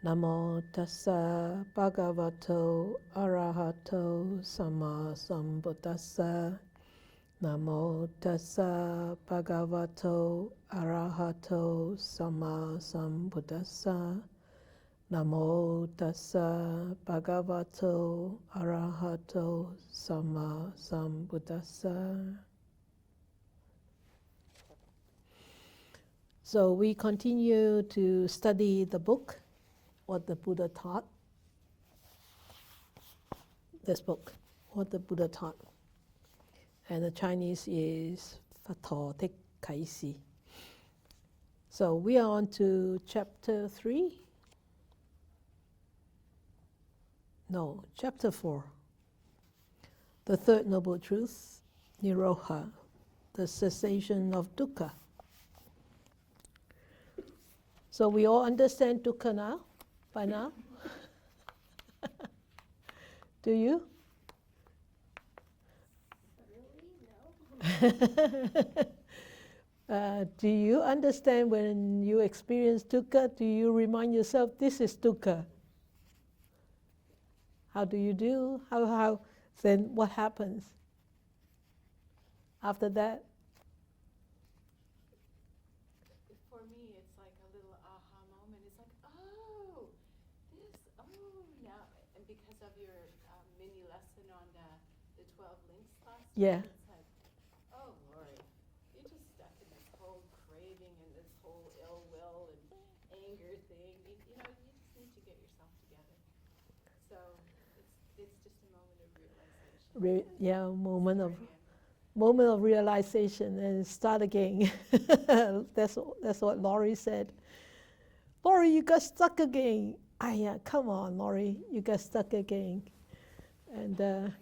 Namo tassa bhagavato arahato sama sambuddhassa. Namo tassa bhagavato arahato sama sambuddhassa. Namo tassa bhagavato arahato sama sambuddhassa. So we continue to study the book, What the Buddha Taught. This book, What the Buddha Taught. And the Chinese is Phật Thọ Thích Khai Si. So we are on to chapter 3. No, chapter 4. The third noble truth, Nirodha, the cessation of dukkha. So we all understand dukkha now, by now? Do you? Do you understand when you experience dukkha? Do you remind yourself, this is dukkha? How do you do? How? Then what happens after that? For me, it's like a little aha moment. It's like, oh, now, and because of your mini lesson on the 12 links last Yeah. week, it's like, oh, Lori, you're just stuck in this whole craving and this whole ill will and anger thing. You know, you just need to get yourself together. So it's just a moment of realization. Moment of realization and start again. That's what Laurie said. Laurie, you got stuck again. Yeah, come on, Laurie, you got stuck again. And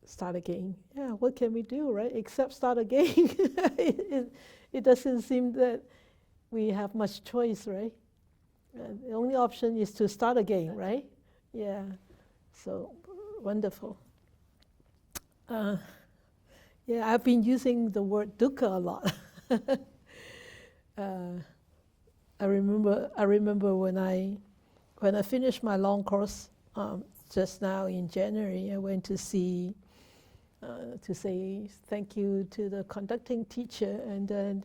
start again. Yeah, what can we do, right? Except start again. It doesn't seem that we have much choice, right? The only option is to start again, right? Yeah, so wonderful. Yeah, I've been using the word dukkha a lot. I remember when I finished my long course just now in January. I went to say thank you to the conducting teacher, and then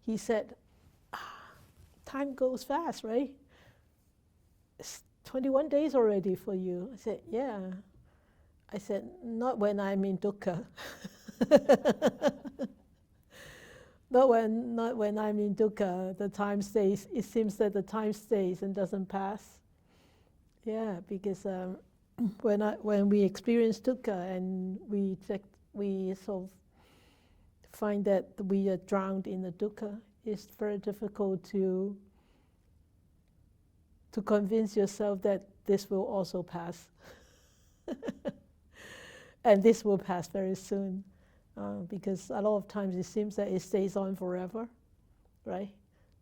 he said, "Time goes fast, right? It's 21 days already for you." I said, "Yeah." I said, "Not when I'm in dukkha." Not when I'm in dukkha, the time stays. It seems that the time stays and doesn't pass. Yeah, because when we experience dukkha and we sort of find that we are drowned in the dukkha, it's very difficult to convince yourself that this will also pass. And this will pass very soon. Because a lot of times it seems that it stays on forever, right?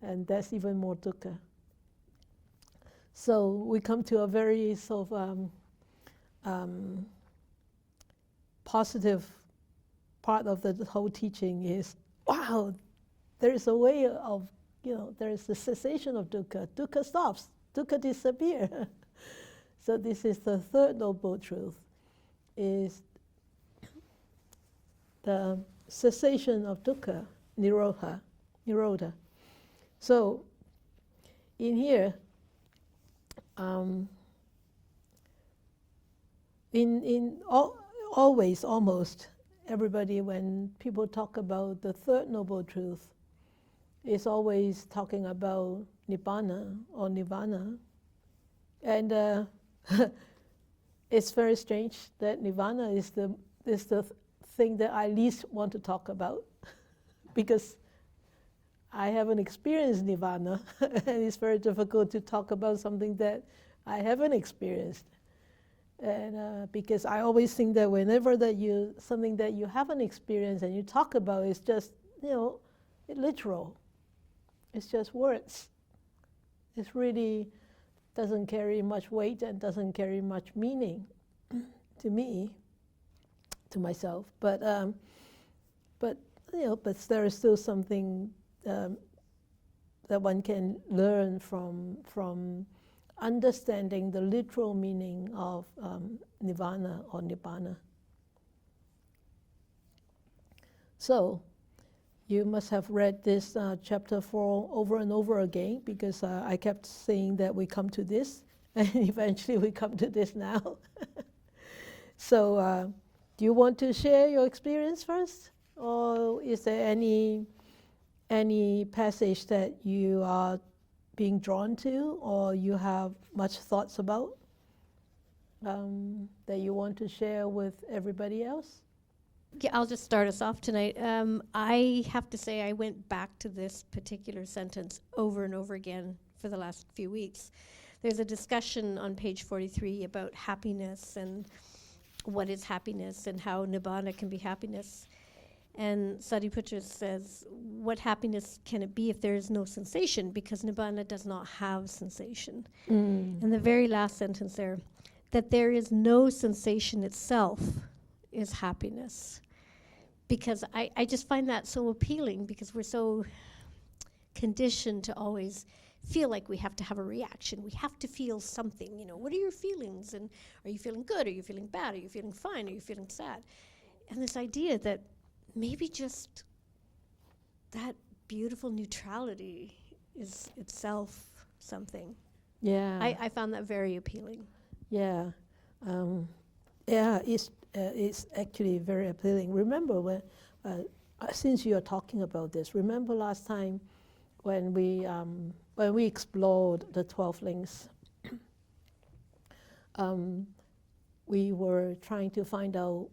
And that's even more dukkha. So we come to a very sort of positive part of the whole teaching is, wow, there is a way of, there is the cessation of dukkha. Dukkha stops, dukkha disappears. So this is the third noble truth, is the cessation of dukkha, nirodha. So, in here, always, almost, everybody, when people talk about the third noble truth, is always talking about nibbana or nirvana. And it's very strange that nirvana is the thing that I least want to talk about because I haven't experienced nirvana and it's very difficult to talk about something that I haven't experienced. And because I always think that whenever something that you haven't experienced and you talk about, it's just, literal. It's just words. It really doesn't carry much weight and doesn't carry much meaning to me. To myself, but there is still something that one can learn from understanding the literal meaning of nirvana or nibbana. So, you must have read this chapter 4 over and over again, because I kept saying that we come to this, and eventually we come to this now. So, do you want to share your experience first? Or is there any passage that you are being drawn to, or you have much thoughts about, that you want to share with everybody else? Yeah, I'll just start us off tonight. I have to say I went back to this particular sentence over and over again for the last few weeks. There's a discussion on page 43 about happiness and what is happiness and how nibbana can be happiness. And Sariputra says, what happiness can it be if there is no sensation? Because nibbana does not have sensation. And the very last sentence there, that there is no sensation itself is happiness. Because I just find that so appealing, because we're so conditioned to always feel like we have to have a reaction. We have to feel something, what are your feelings? And are you feeling good? Are you feeling bad? Are you feeling fine? Are you feeling sad? And this idea that maybe just that beautiful neutrality is itself something. Yeah. I found that very appealing. Yeah. It's actually very appealing. Remember when, since you are talking about this, remember last time when we explored the 12 links, we were trying to find out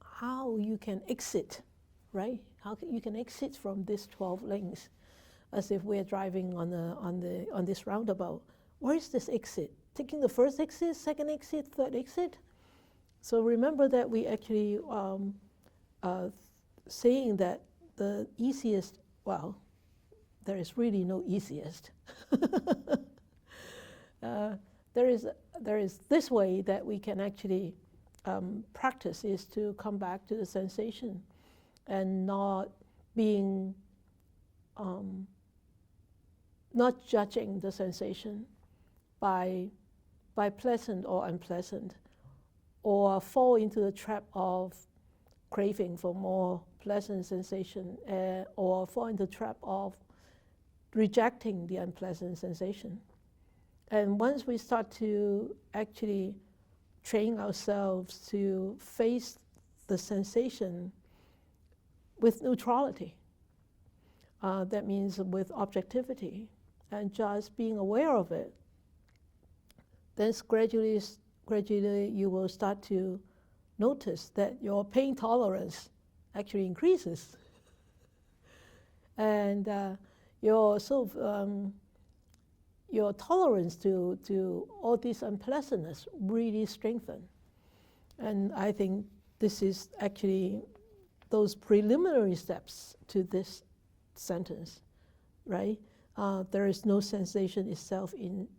how you can exit, right? How you can exit from these 12 links, as if we're driving on this roundabout. Where is this exit? Taking the first exit, second exit, third exit? So remember that we actually saying that the easiest, well, there is really no easiest. There is this way that we can actually practice, is to come back to the sensation and not being, not judging the sensation by pleasant or unpleasant, or fall into the trap of craving for more pleasant sensation, or fall into the trap of rejecting the unpleasant sensation. And once we start to actually train ourselves to face the sensation with neutrality, that means with objectivity, and just being aware of it, then gradually you will start to notice that your pain tolerance actually increases. And your tolerance to all this unpleasantness really strengthen. And I think this is actually those preliminary steps to this sentence, right? There is no sensation itself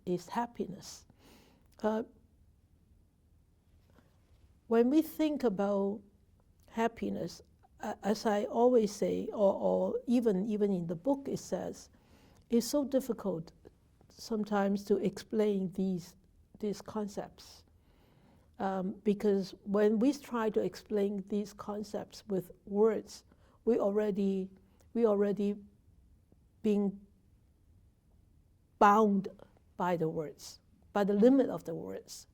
is happiness. When we think about happiness, as I always say, or even in the book it says, it's so difficult sometimes to explain these concepts. Because when we try to explain these concepts with words, we already being bound by the words, by the limit of the words.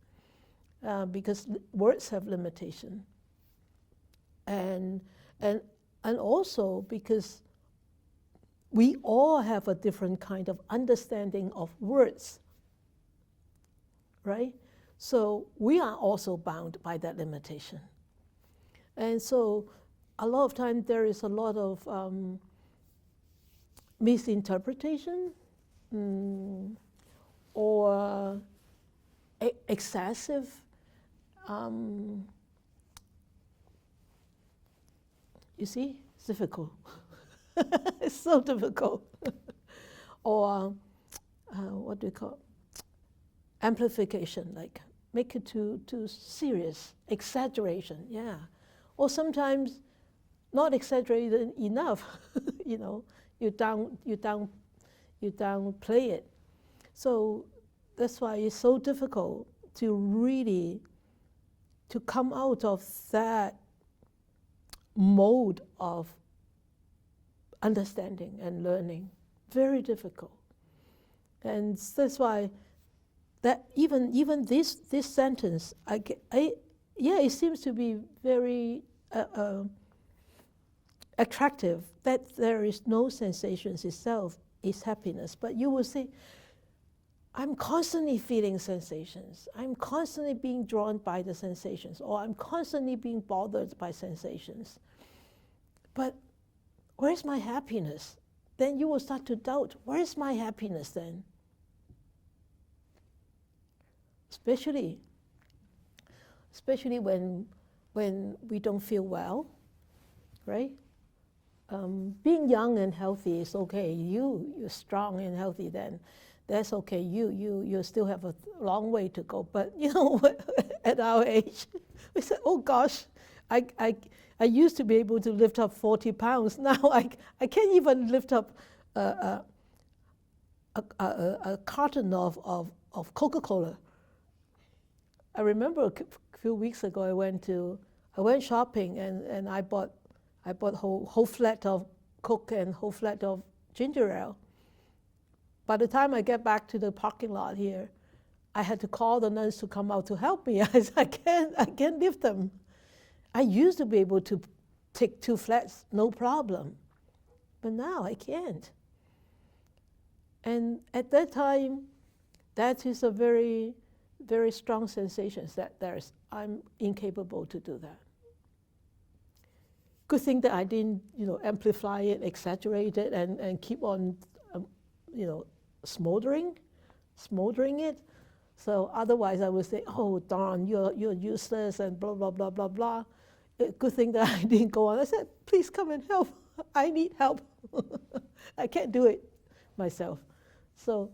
Because words have limitation, and also because we all have a different kind of understanding of words, right? So we are also bound by that limitation, and so a lot of times there is a lot of misinterpretation or excessive. You see, it's difficult. It's so difficult. Or what do you call it? Amplification, like make it too serious, exaggeration, yeah. Or sometimes not exaggerated enough. You you downplay it. So that's why it's so difficult to really to come out of that mode of understanding and learning. Very difficult. And that's why that even this sentence, it seems to be very attractive, that there is no sensations itself is happiness. But you will say, I'm constantly feeling sensations. I'm constantly being drawn by the sensations, or I'm constantly being bothered by sensations. But where's my happiness? Then you will start to doubt, where's my happiness then? Especially when we don't feel well, right? Being young and healthy is okay. You're strong and healthy, then that's okay. You still have a long way to go. But you know, at our age, we said, oh gosh, I used to be able to lift up 40 pounds. Now I can't even lift up a carton of Coca-Cola. I remember a few weeks ago I went shopping and I bought whole flat of Coke and whole flat of ginger ale. By the time I get back to the parking lot here, I had to call the nuns to come out to help me. I said, I can't lift them. I used to be able to take 2 flats, no problem. But now I can't. And at that time, that is a very, very strong sensation that I'm incapable to do that. Good thing that I didn't, amplify it, exaggerate it, and keep on, smoldering it. So otherwise I would say, oh darn, you're useless and blah, blah, blah, blah, blah. Good thing that I didn't go on. I said, please come and help. I need help. I can't do it myself. So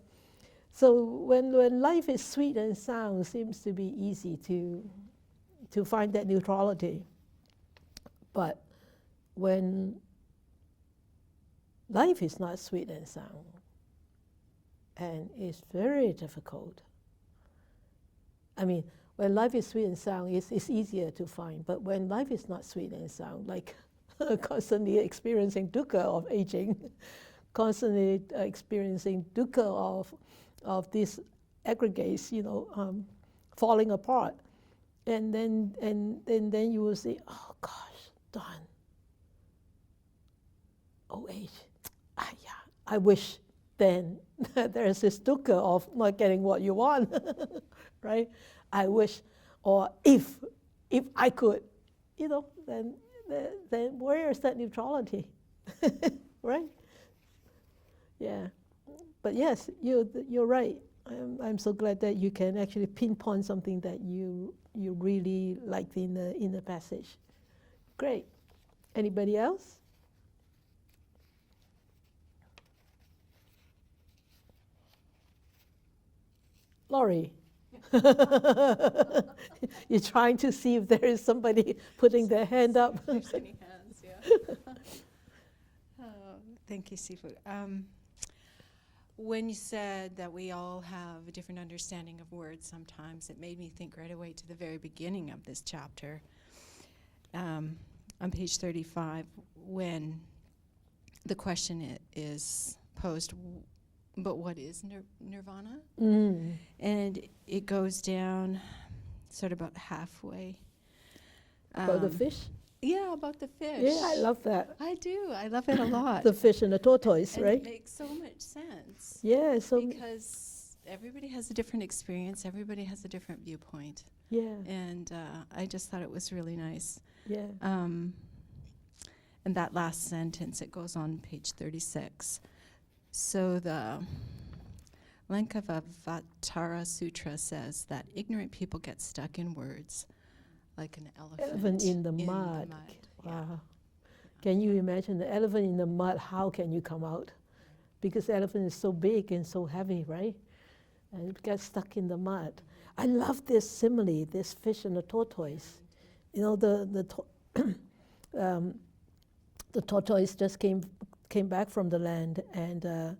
when life is sweet and sound, it seems to be easy to find that neutrality. But when life is not sweet and sound, and it's very difficult. I mean, when life is sweet and sound, it's easier to find. But when life is not sweet and sound, like constantly experiencing dukkha of aging, constantly experiencing dukkha of these aggregates, falling apart, and then you will say, oh gosh, darn, old age. I wish then there's this dukkha of not getting what you want, right? I wish, or if I could, then where is that neutrality, right? Yeah, but yes, you're right. I'm so glad that you can actually pinpoint something that you really liked in the passage. Great. Anybody else? Laurie. You're trying to see if there is somebody putting their hand up. There's any hands, yeah. Thank you, Sifu. When you said that we all have a different understanding of words sometimes, it made me think right away to the very beginning of this chapter. On page 35, when the question is posed, but what is nirvana? Mm. And it goes down sort of about halfway. About the fish? Yeah, about the fish. Yeah, I love that. I do. I love it a lot. The fish and the tortoise, and right? It makes so much sense. Yeah, so because everybody has a different experience, everybody has a different viewpoint. yeah, And I just thought it was really nice. yeah. And that last sentence, it goes on page 36. So the Lankavatara Sutra says that ignorant people get stuck in words like an elephant In the mud. Wow. Can you imagine the elephant in the mud? How can you come out? Because the elephant is so big and so heavy, right? And it gets stuck in the mud. I love this simile, this fish and the tortoise. The tortoise just came back from the land, and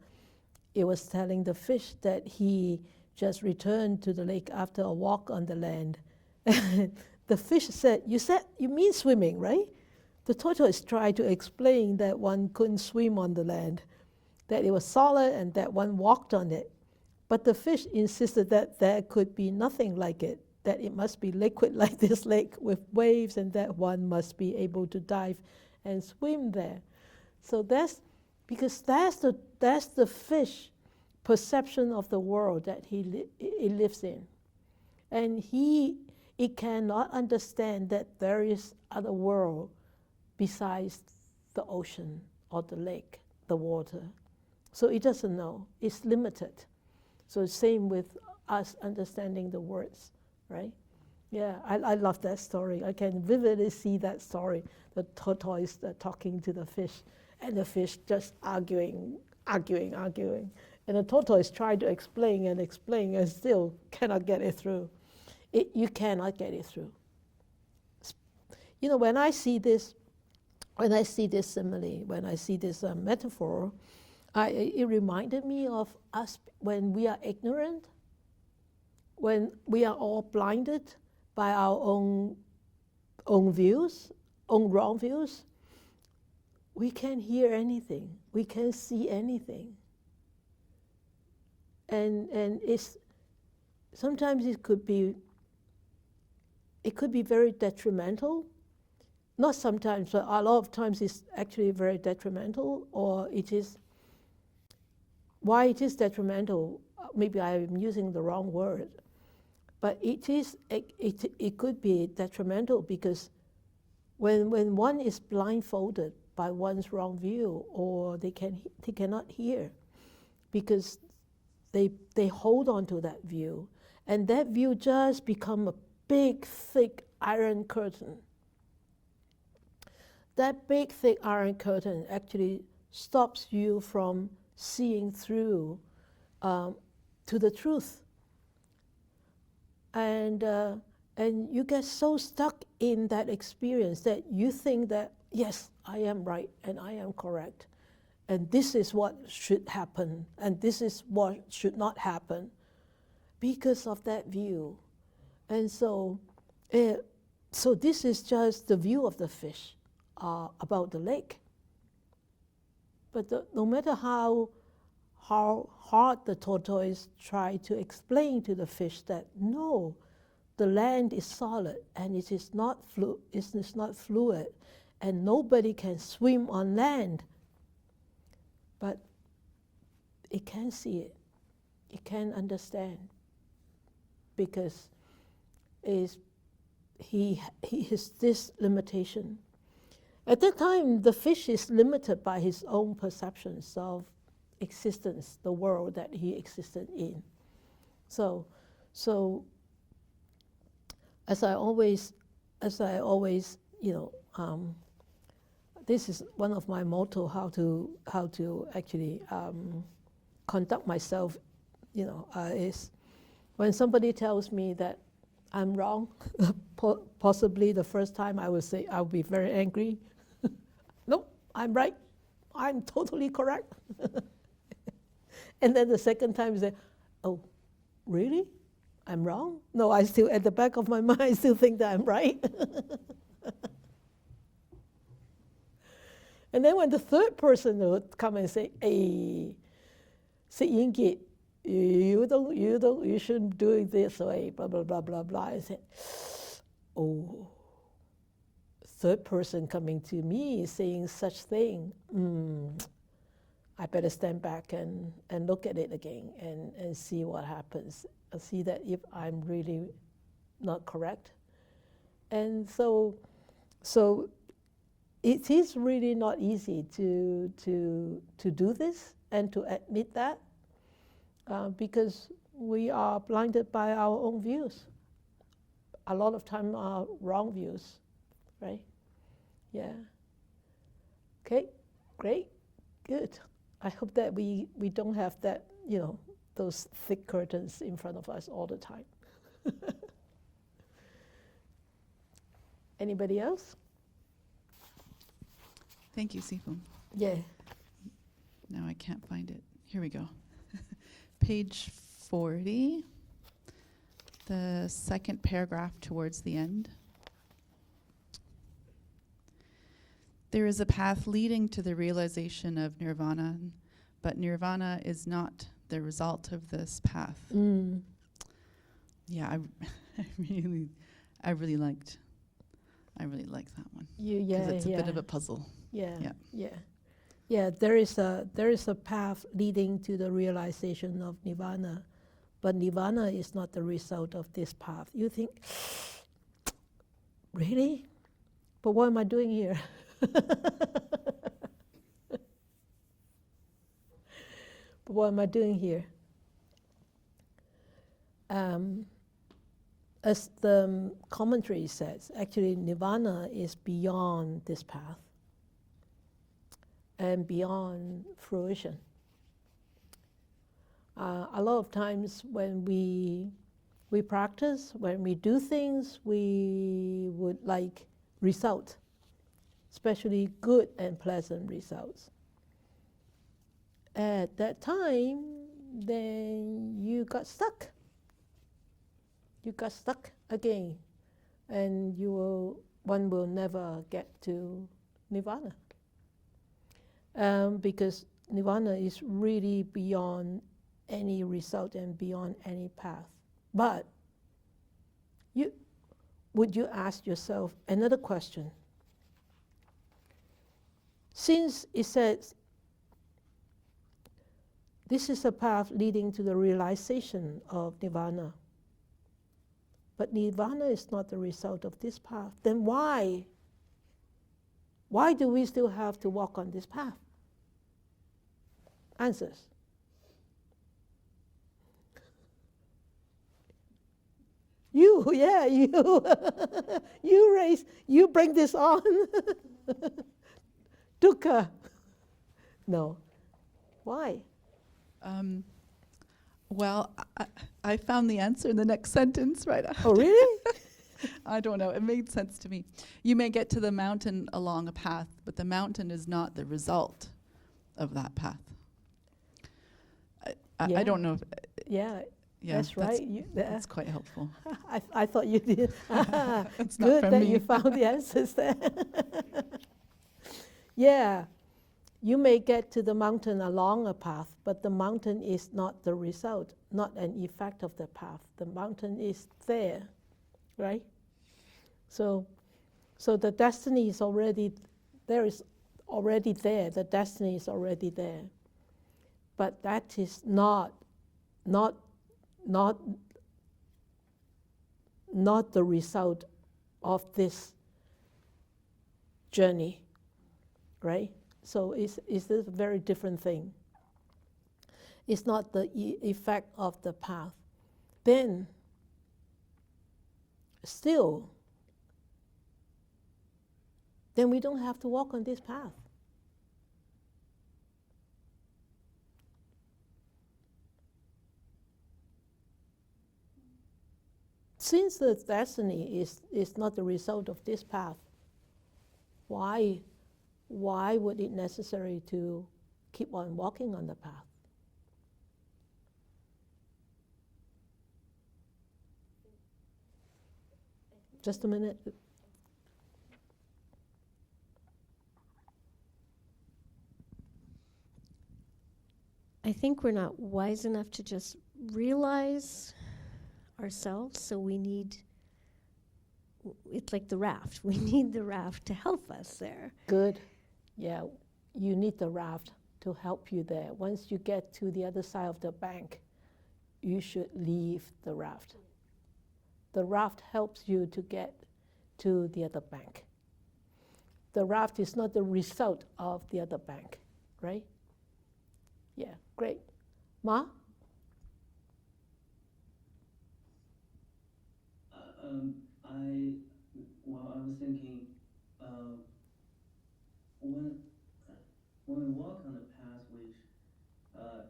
it was telling the fish that he just returned to the lake after a walk on the land. The fish said, you mean swimming, right? The tortoise tried to explain that one couldn't swim on the land, that it was solid and that one walked on it. But the fish insisted that there could be nothing like it, that it must be liquid like this lake with waves, and that one must be able to dive and swim there. So that's the fish perception of the world that he lives in. And it cannot understand that there is other world besides the ocean or the lake, the water. So it doesn't know. It's limited. So same with us understanding the words, right? Yeah, I love that story. I can vividly see that story, the tortoise talking to the fish, and the fish just arguing. And the tortoise tried to explain and still cannot get it through. You cannot get it through. You know, when I see this simile, when I see this metaphor, it reminded me of us when we are ignorant, when we are all blinded by our own views, own wrong views. We can't hear anything. We can't see anything. And sometimes it could be very detrimental. Not sometimes, but a lot of times it's actually very detrimental, or it is. Why it is detrimental, maybe I'm using the wrong word, but it could be detrimental because when one is blindfolded by one's wrong view, or they cannot hear because they hold on to that view, and that view just become a big, thick iron curtain. That big, thick iron curtain actually stops you from seeing through to the truth. And you get so stuck in that experience that you think that, yes, I am right and I am correct. And this is what should happen and this is what should not happen because of that view. And so this is just the view of the fish about the lake. But no matter how hard the tortoise tried to explain to the fish that no, the land is solid and it is not fluid, and nobody can swim on land. But it can't see it. It can't understand because he has this limitation. At that time, the fish is limited by his own perceptions of existence, the world that he existed in. So as I always, this is one of my motto: how to actually conduct myself. Is when somebody tells me that I'm wrong, possibly the first time I will say, I'll be very angry. No, I'm right. I'm totally correct. And then the second time, say, oh, really? I'm wrong? No, I still, at the back of my mind, I still think that I'm right. And then when the third person would come and say, hey, Yin Kit, you shouldn't do it this way, blah, blah, blah, blah, blah. I said, oh, third person coming to me saying such thing, I better stand back and look at it again and see what happens. I'll see that if I'm really not correct. And so it is really not easy to do this and to admit that because we are blinded by our own views. A lot of time are wrong views, right? Yeah. Okay, great, good. I hope that we don't have that, those thick curtains in front of us all the time. Anybody else? Thank you, Sifu. Yeah. Now I can't find it. Here we go. page 40, the second paragraph towards the end. There is a path leading to the realization of nirvana, but nirvana is not the result of this path. Yeah, I really liked that one. Because it's a bit of a puzzle. Yeah, there is a path leading to the realization of nirvana, but nirvana is not the result of this path. You think, really? But what am I doing here? But what am I doing here? As the commentary says, actually nirvana is beyond this path and beyond fruition. A lot of times when we practice, when we do things, we would like result, especially good and pleasant results. At that time, then you got stuck. You got stuck again, and one will never get to nirvana. Because nirvana is really beyond any result and beyond any path. But would you ask yourself another question? Since it says this is a path leading to the realization of nirvana, but nirvana is not the result of this path, then why do we still have to walk on this path? Answers. You bring this on. Dukkha. No. Why? Well, I found the answer in the next sentence right after. Oh, really? I don't know. It made sense to me. You may get to the mountain along a path, but the mountain is not the result of that path. I don't know. Yeah, that's right. That's quite helpful. I thought you did. It's Good not from that me. you found the answers there. Yeah, you may get to the mountain along a path, but the mountain is not the result, not an effect of the path. The mountain is there, right? So the destiny is already there. Is already there. The destiny is already there. But that is not the result of this journey, right? So it's a very different thing. It's not the effect of the path. Then, we don't have to walk on this path. Since the destiny is not the result of this path, why would it necessary to keep on walking on the path? Just a minute. I think we're not wise enough to just realize ourselves, so we need, it's like the raft. We need the raft to help us there. Good. Yeah, you need the raft to help you there. Once you get to the other side of the bank, you should leave the raft. The raft helps you to get to the other bank. The raft is not the result of the other bank, right? Yeah, great. Ma? I was thinking, when we walk on a path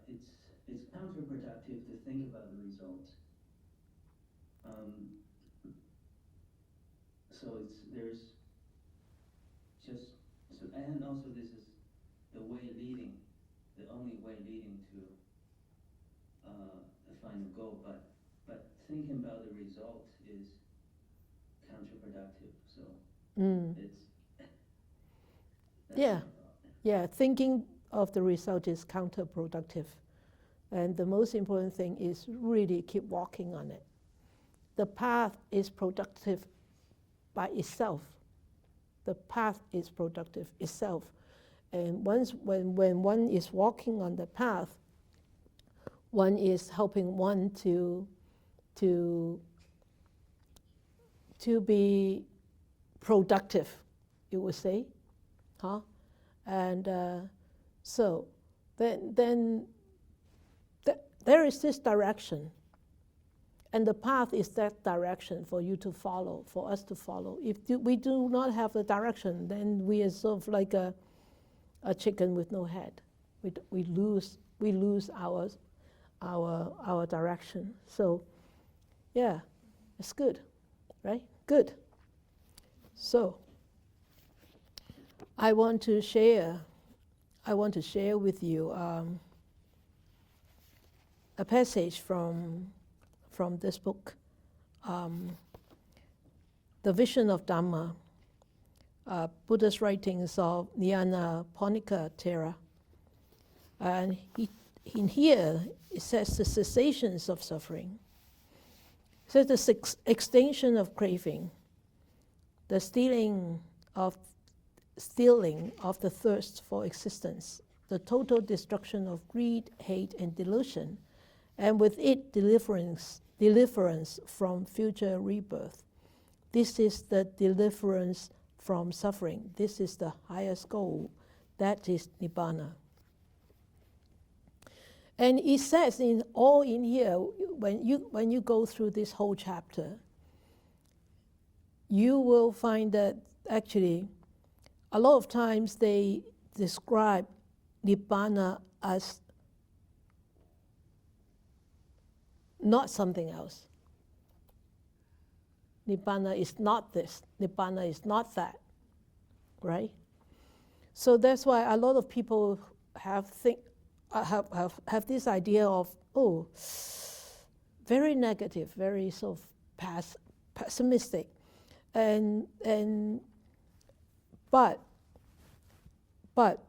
which it's counterproductive to think about the result. And also this is the only way leading to final goal, but thinking about the result is counterproductive. So it's that's Yeah. my thought. Yeah, thinking of the result is counterproductive. And the most important thing is really keep walking on it. The path is productive by itself. The path is productive itself. And when one is walking on the path, one is helping one to be productive, you would say, huh? And so then there is this direction, and the path is that direction for you to follow, for us to follow. If we do not have the direction, then we are sort of like a chicken with no head. We lose our direction. So yeah, it's good, right? Good. So I want to share with you a passage from this book, The Vision of Dhamma, Buddha's writings of Nyanaponika Thera. And in here, it says the cessations of suffering. It says the extinction of craving, the stealing of the thirst for existence, the total destruction of greed, hate, and delusion, and with it deliverance from future rebirth. This is the deliverance from suffering. This is the highest goal. That is Nibbana. And it says in here, when you go through this whole chapter, you will find that actually a lot of times they describe Nibbana as not something else. Nibbana is not this. Nibbana is not that, right? So that's why a lot of people have this idea of, very negative, very sort of pessimistic, but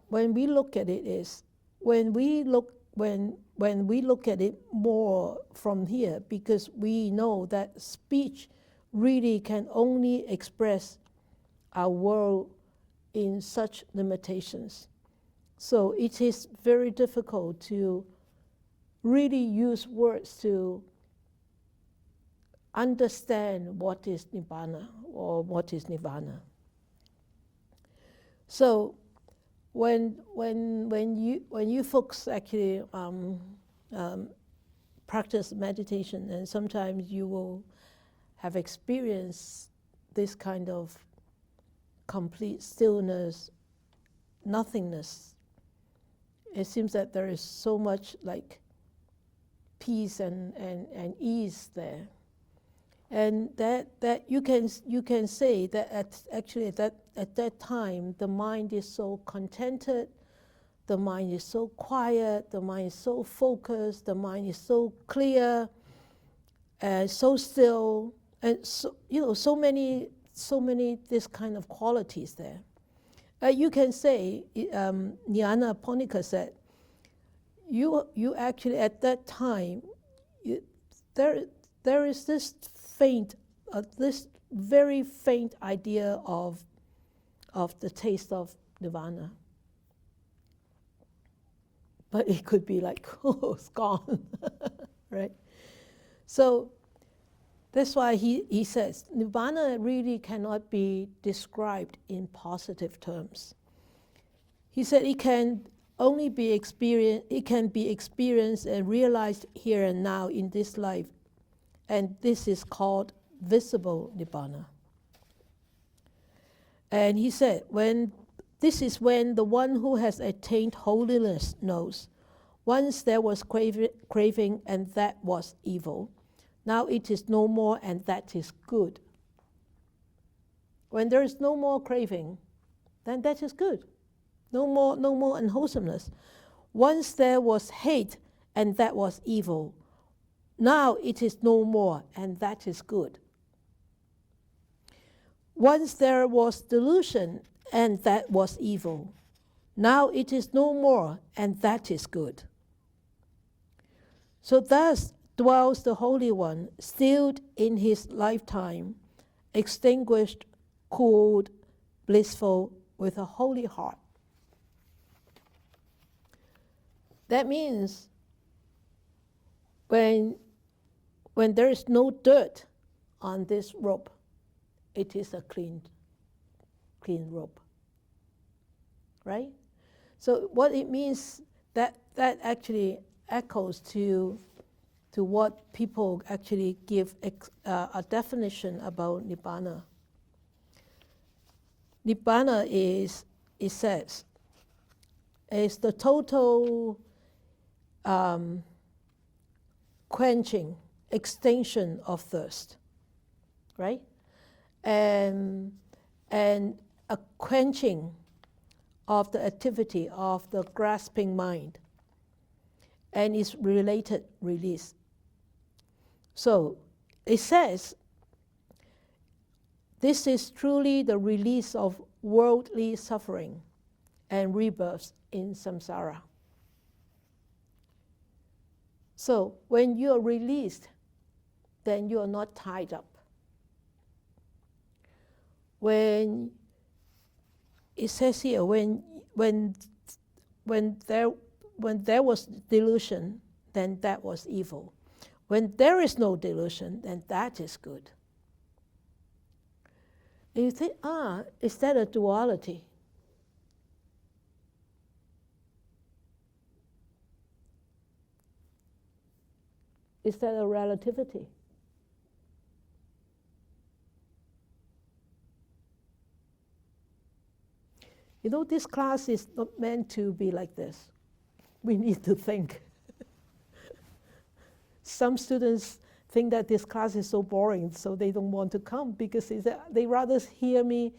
when we look at it when we look at it more from here, because we know that speech really can only express our world in such limitations. So it is very difficult to really use words to understand what is Nibbana or what is Nirvana. So when you folks actually practice meditation, and sometimes you will have experienced this kind of complete stillness, nothingness. It seems that there is so much like peace and ease there, and that you can say that at that time the mind is so contented, the mind is so quiet, the mind is so focused, the mind is so clear, and so still, and so so many this kind of qualities there. You can say, Nyanaponika said, you actually at that time, there is this very faint idea of the taste of nirvana. But it could be like, it's gone, right? So that's why he says, Nibbana really cannot be described in positive terms. He said it can only be experienced, and realized here and now in this life, and this is called visible Nibbana. And he said, this is when the one who has attained holiness knows, once there was craving and that was evil. Now it is no more, and that is good. When there is no more craving, then that is good. No more unwholesomeness. Once there was hate, and that was evil. Now it is no more, and that is good. Once there was delusion, and that was evil. Now it is no more, and that is good. So thus dwells the Holy One, stilled in his lifetime, extinguished, cooled, blissful, with a holy heart. That means when there is no dirt on this rope, it is a clean rope. Right? So what it means, that actually echoes to what people actually give a definition about Nibbana. Nibbana is, it says, is the total quenching, extinction of thirst, right? And a quenching of the activity of the grasping mind and its related release. So it says, this is truly the release of worldly suffering and rebirths in samsara. So when you are released, then you are not tied up. When it says here, when there was delusion, then that was evil. When there is no delusion, then that is good. And you think, is that a duality? Is that a relativity? You know, this class is not meant to be like this. We need to think. Some students think that this class is so boring, so they don't want to come because they rather hear me,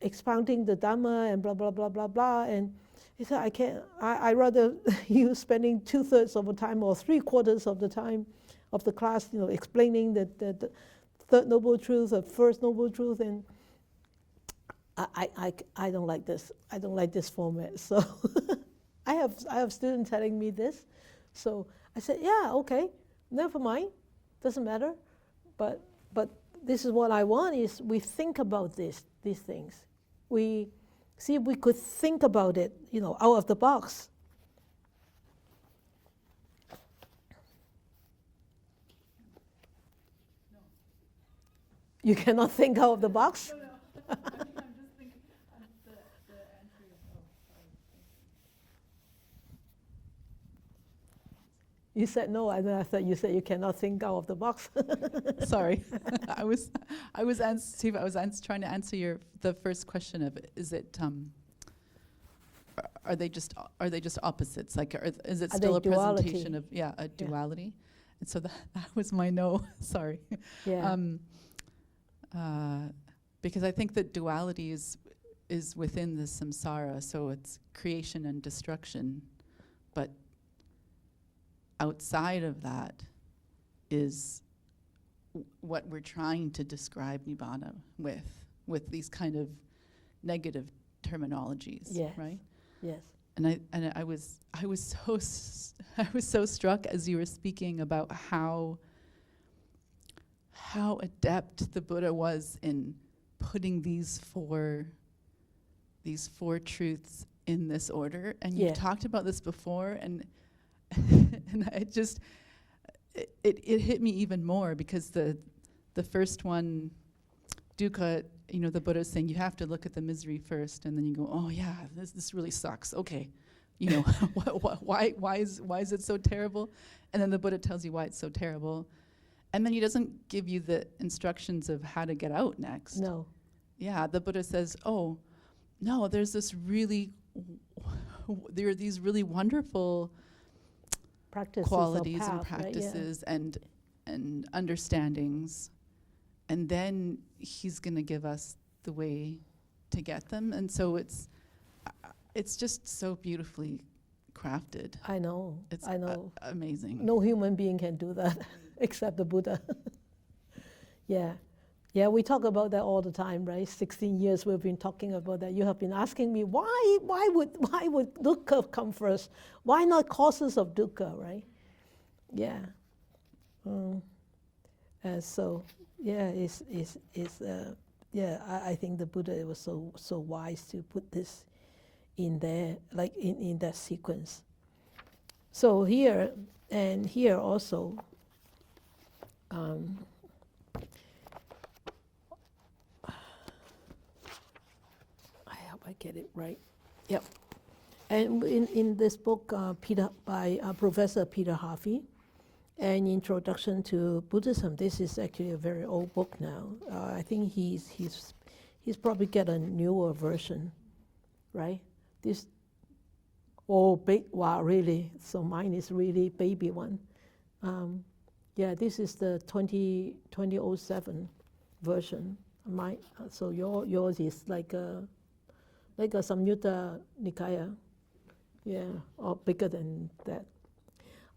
expounding the Dhamma and blah, blah, blah, blah, blah. And he said, I rather you spending 2/3 of the time or 3/4 of the time of the class, explaining the third noble truth, the first noble truth, and I don't like this. I don't like this format. So I have students telling me this. So I said, yeah, okay, never mind, doesn't matter. But this is what I want, is we think about these things. We see if we could think about it, out of the box. No. You cannot think out of the box? No. I'm just thinking the answer is, sorry. You said no, and then I thought you said you cannot think out of the box. Sorry, I was trying to answer the first question of, is it are they just opposites? Like, is it still a duality? presentation of a duality? Yeah. And so that was my no. Sorry. Yeah. Because I think that duality is within the samsara, so it's creation and destruction, but outside of that is what we're trying to describe Nibbana with these kind of negative terminologies, yes. right? Yes. And I was so struck as you were speaking about how adept the Buddha was in putting these four truths in this order. And you've talked about this before, and and it hit me even more, because the first one, dukkha, the Buddha is saying you have to look at the misery first, and then you go, oh yeah, this really sucks. Okay, why is it so terrible? And then the Buddha tells you why it's so terrible, and then he doesn't give you the instructions of how to get out next. No. Yeah, the Buddha says, oh no, there are these really wonderful Practices qualities path, and practices, right? and understandings, and then he's going to give us the way to get them. And so it's just so beautifully crafted. I know. It's I know. amazing. No human being can do that except the Buddha. Yeah. Yeah, we talk about that all the time, right? 16 years we've been talking about that. You have been asking me, why would dukkha come first? Why not causes of dukkha, right? Yeah. So, yeah, I think the Buddha was so wise to put this in there, like in that sequence. So here, and here also, I hope I get it right. Yep. And in this book by Professor Peter Harvey, An Introduction to Buddhism, this is actually a very old book now. I think he's probably get a newer version, right? This, big, wow, really. So mine is really baby one. Yeah, this is the 2007 version. So yours is like a Samyutta Nikaya, yeah, or bigger than that.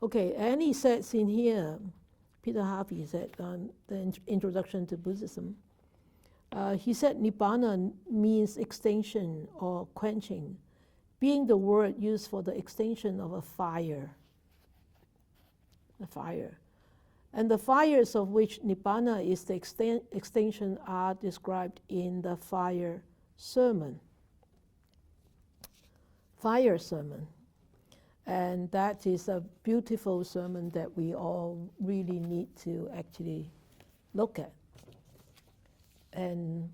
Okay, and he says in here, Peter Harvey said the introduction to Buddhism, he said Nibbana means extinction or quenching, being the word used for the extinction of a fire. A fire. And the fires of which Nibbana is the extinction are described in the fire sermon. Fire sermon. And that is a beautiful sermon that we all really need to actually look at. And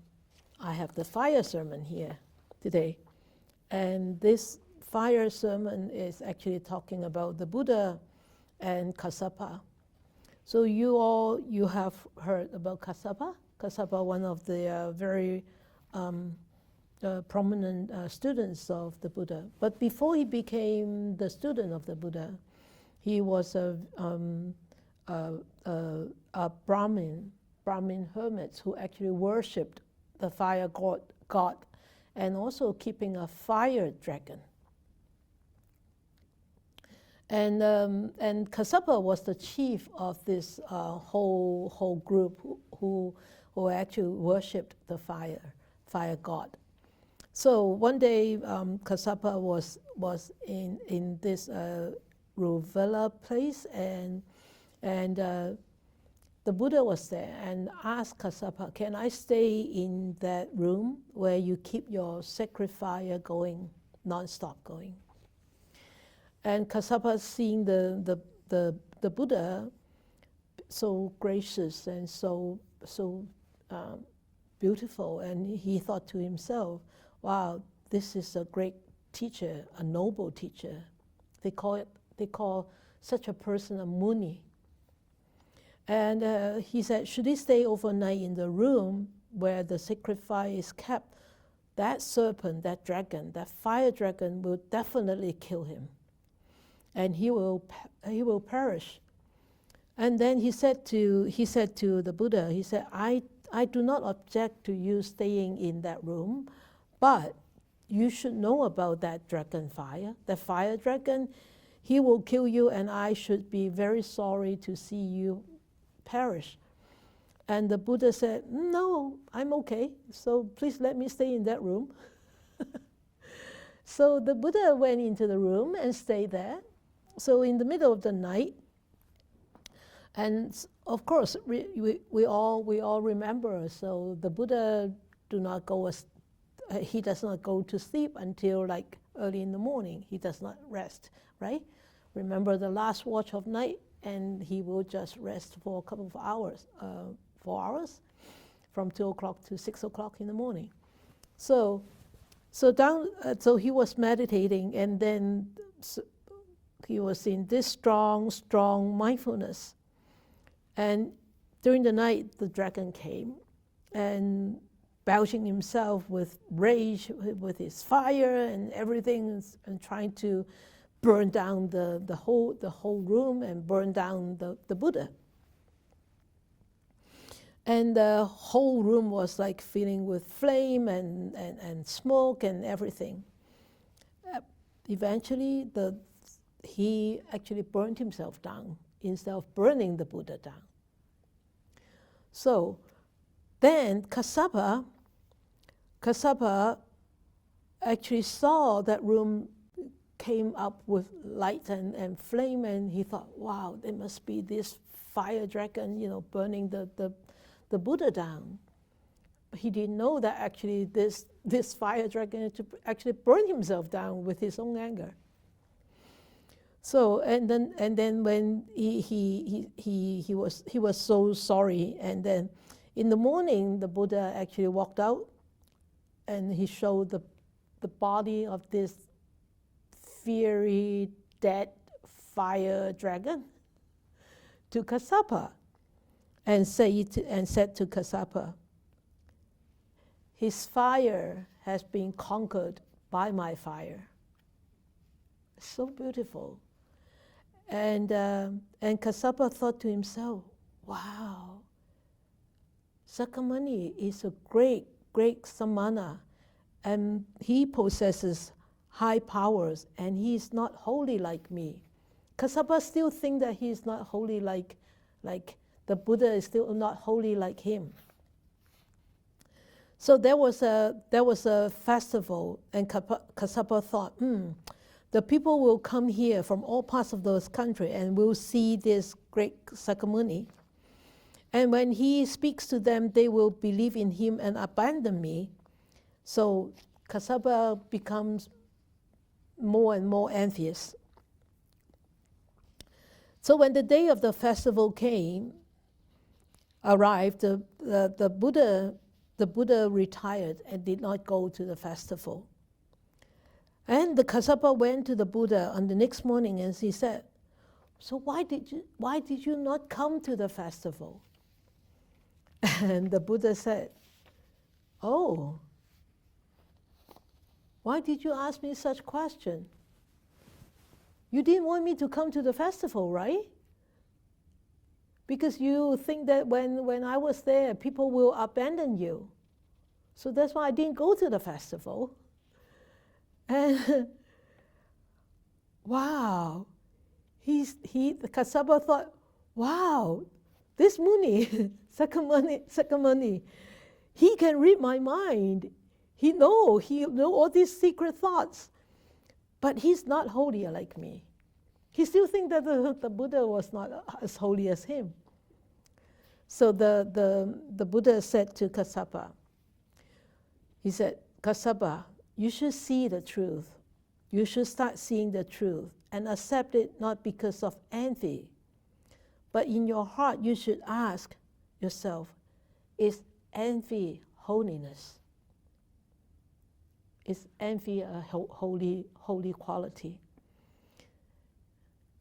I have the fire sermon here today. And this fire sermon is actually talking about the Buddha and Kassapa. So you have heard about Kassapa. Kassapa, one of the very prominent students of the Buddha. But before he became the student of the Buddha, he was a Brahmin hermit who actually worshipped the fire god and also keeping a fire dragon. And Kassapa was the chief of this whole group who actually worshipped the fire god. So one day, Kassapa was in this Ravula place, and the Buddha was there and asked Kassapa, "Can I stay in that room where you keep your sacred fire going, non-stop going?" And Kassapa, seeing the Buddha so gracious and so beautiful, and he thought to himself, "Wow, this is a great teacher, a noble teacher." They call such a person a muni. And he said, should he stay overnight in the room where the sacred fire is kept, that serpent, that dragon, that fire dragon will definitely kill him, and he will perish. And then he said to the Buddha, he said, I do not object to you staying in that room, but you should know about that dragon fire. The fire dragon, he will kill you, and I should be very sorry to see you perish. And the Buddha said, "No, I'm okay, so please let me stay in that room." So the Buddha went into the room and stayed there. So in the middle of the night, and of course we all remember, so the Buddha he does not go to sleep until like early in the morning. He does not rest, right? Remember the last watch of night, and he will just rest for a couple of hours, 4 hours, from 2 o'clock to 6 o'clock in the morning. So he was meditating, and then he was in this strong mindfulness. And during the night, the dragon came, and belching himself with rage, with his fire and everything, and trying to burn down the whole room and burn down the Buddha. And the whole room was like filling with flame and smoke and everything. Eventually, he actually burned himself down instead of burning the Buddha down. So then Kassapa actually saw that room came up with light and flame, and he thought, wow, there must be this fire dragon, burning the Buddha down. But he didn't know that actually this fire dragon actually burned himself down with his own anger. So and then when he was so sorry, and then in the morning the Buddha actually walked out, and he showed the body of this fiery dead fire dragon to Kassapa, and said to Kassapa, his fire has been conquered by my fire. So beautiful. And Kassapa thought to himself, wow, Sakamuni is a great, great samana, and he possesses high powers, and he is not holy like me. Kassapa still thinks that he is not holy like the Buddha is still not holy like him. So there was a festival, and Kassapa thought, the people will come here from all parts of this country and will see this great Sakamuni. And when he speaks to them, they will believe in him and abandon me. So Kassapa becomes more and more envious. So when the day of the festival arrived, the Buddha retired and did not go to the festival. And the Kassapa went to the Buddha on the next morning, and he said, so why did you not come to the festival? And the Buddha said, oh, why did you ask me such question? You didn't want me to come to the festival, right? Because you think that when I was there, people will abandon you. So that's why I didn't go to the festival. And wow, the Kassapa thought, wow, this Muni, Sakamuni, he can read my mind. He know all these secret thoughts, but he's not holier like me. He still thinks that the Buddha was not as holy as him. So the Buddha said to Kassapa, he said, Kassapa, you should see the truth. You should start seeing the truth and accept it not because of envy, but in your heart you should ask yourself, is envy holiness? Is envy a holy quality?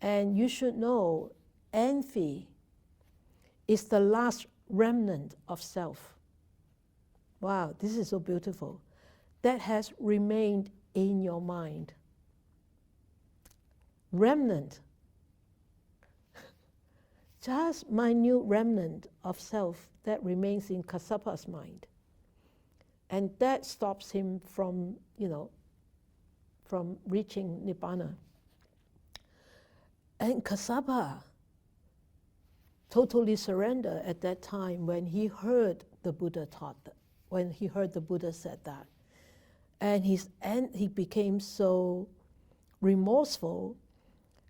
And you should know envy is the last remnant of self. Wow, this is so beautiful. That has remained in your mind. Remnant. Just minute remnant of self that remains in Kassapa's mind. And that stops him from reaching Nibbana. And Kassapa totally surrendered at that time when he heard the Buddha taught that, when he heard the Buddha said that. And he became so remorseful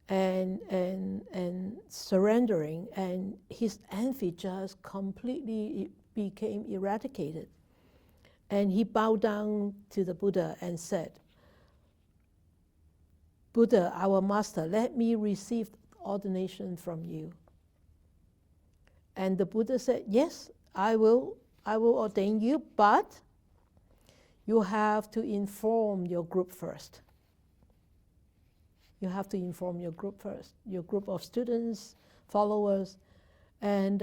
and surrendering, and his envy just completely became eradicated. And he bowed down to the Buddha and said, Buddha, our master, let me receive ordination from you. And the Buddha said, yes, I will ordain you, but you have to inform your group first. You have to inform your group first, your group of students, followers. And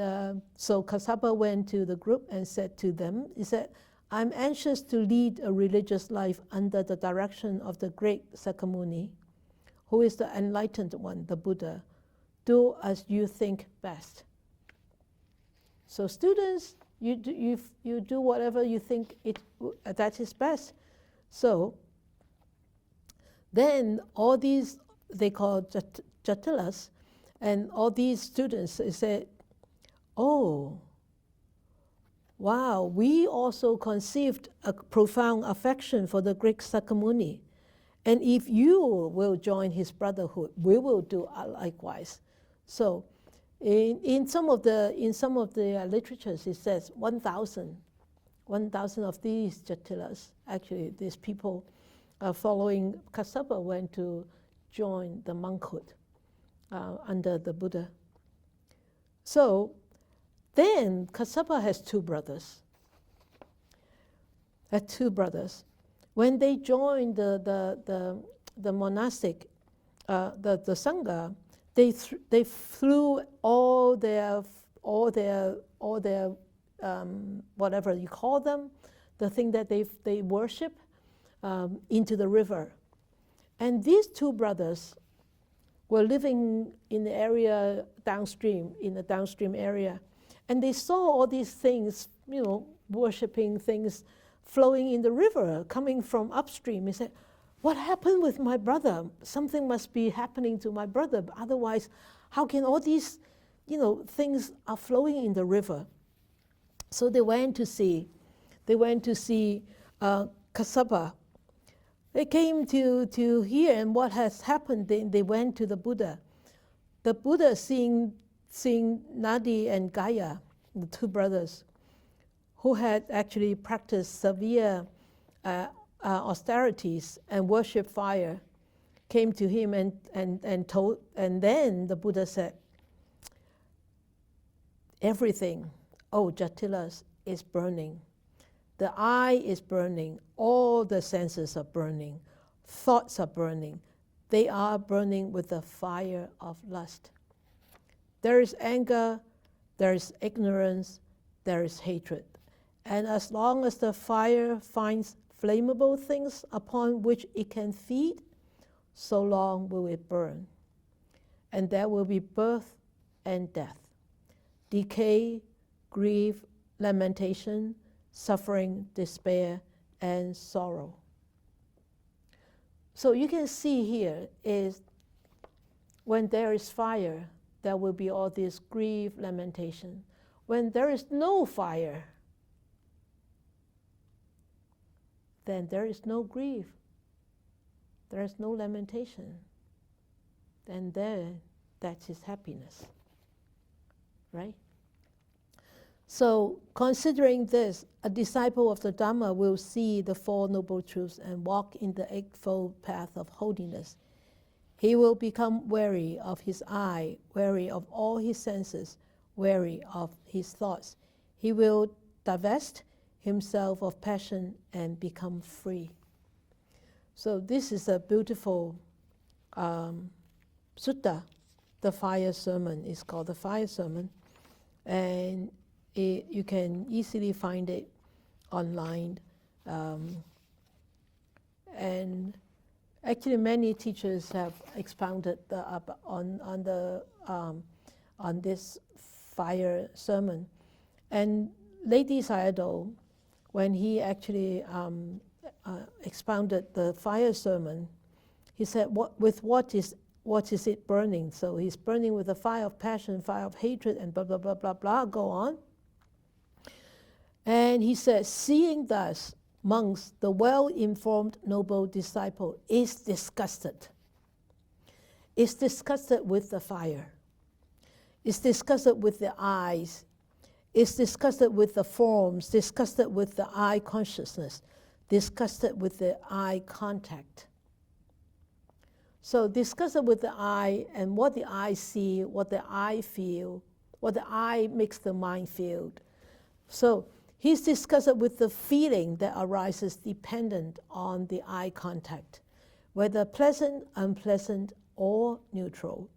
so Kassapa went to the group and said to them, he said, I'm anxious to lead a religious life under the direction of the great Sakamuni, who is the enlightened one, the Buddha. Do as you think best. So students, you do whatever you think that is best. So then all these they call Jatilas, and all these students, they said, oh, wow, we also conceived a profound affection for the great Sakyamuni. And if you will join his brotherhood, we will do likewise. So in some of the literatures, it says 1,000 of these Jatilas, actually these people following Kassapa, went to join the monkhood under the Buddha. So then Kassapa has two brothers. When they joined the monastic, the sangha, they threw all their whatever you call them, the thing that they worship, into the river. And these two brothers were living in the area downstream, in the downstream area, and they saw all these things, worshipping things flowing in the river, coming from upstream. He said, what happened with my brother? Something must be happening to my brother. Otherwise, how can all these, things are flowing in the river? So they went to see Kassapa. They came to hear, and what has happened, they went to the Buddha. The Buddha, seeing Nadi and Gaya, the two brothers, who had actually practiced severe austerities and worshipped fire, came to him and told, and then the Buddha said, everything, Jatilas, is burning. The eye is burning, all the senses are burning, thoughts are burning. They are burning with the fire of lust. There is anger, there is ignorance, there is hatred. And as long as the fire finds flammable things upon which it can feed, so long will it burn. And there will be birth and death, decay, grief, lamentation, suffering, despair, and sorrow. So you can see here is when there is fire, there will be all this grief, lamentation. When there is no fire, then there is no grief, there is no lamentation. Then that's his happiness, right? So considering this, a disciple of the Dhamma will see the Four Noble Truths and walk in the Eightfold Path of Holiness. He will become wary of his eye, wary of all his senses, wary of his thoughts. He will divest himself of passion and become free. So this is a beautiful sutta. The fire sermon is called the fire sermon, and you can easily find it online. And actually, many teachers have expounded on this fire sermon. And Ledi Sayadaw, when he actually expounded the fire sermon, he said, what is it burning? So he's burning with the fire of passion, fire of hatred, and blah, blah, blah, blah, blah, go on. And he says, seeing thus, monks, the well-informed noble disciple is disgusted. Is disgusted with the fire. Is disgusted with the eyes. Is disgusted with the forms. Disgusted with the eye consciousness. Disgusted with the eye contact. So disgusted with the eye and what the eye see, what the eye feel, what the eye makes the mind feel. So he's disgusted with the feeling that arises dependent on the eye contact, whether pleasant, unpleasant, or neutral.